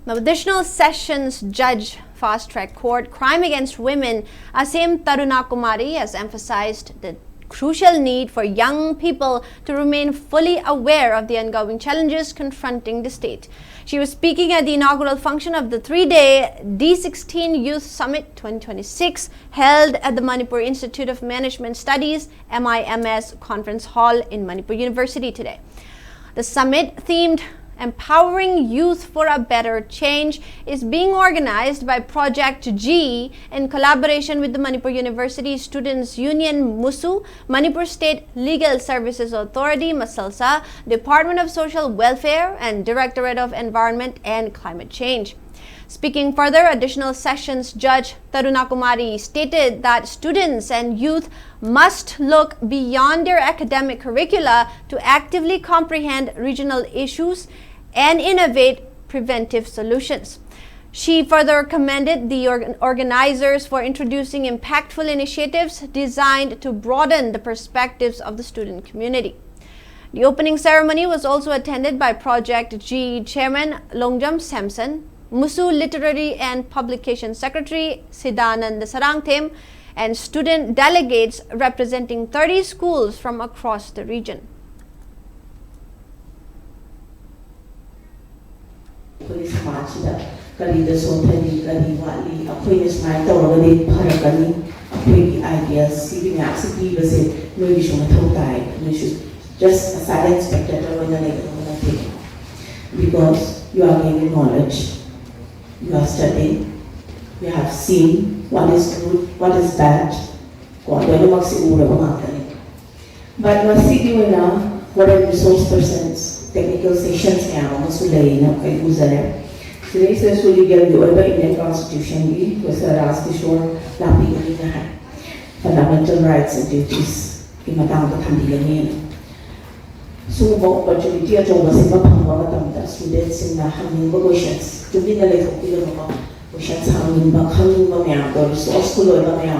Now, additional sessions judge fast-track court crime against women Asim Tarunakumari has emphasized the crucial need for young people to remain fully aware of the ongoing challenges confronting the state. She was speaking at the inaugural function of the three-day D16 Youth Summit 2026 held at the Manipur Institute of Management Studies MIMS Conference Hall in Manipur University today. The summit, themed Empowering Youth for a Better Change, is being organized by Project G in collaboration with the Manipur University Students Union MUSU, Manipur State Legal Services Authority MASALSA, Department of Social Welfare, and Directorate of Environment and Climate Change. Speaking further, additional sessions judge Tarunakumari stated that students and youth must look beyond their academic curricula to actively comprehend regional issues and innovate preventive solutions. She further commended the organizers for introducing impactful initiatives designed to broaden the perspectives of the student community. The opening ceremony was also attended by Project G Chairman Longjam Samson, MUSU Literary and Publication Secretary Sidanand Sarangthem, and student delegates representing 30 schools from across the region. Just a silent spectator when you're because you are gaining knowledge. You are studying, you have seen what is good, what is bad. But what are resource persons, technical sessions Today is the legal Indian Constitution was asked to show fundamental rights and duties in Madame So, opportunity at all was in the students in the hanging questions. To be the little questions hanging back, hanging by resource school or by the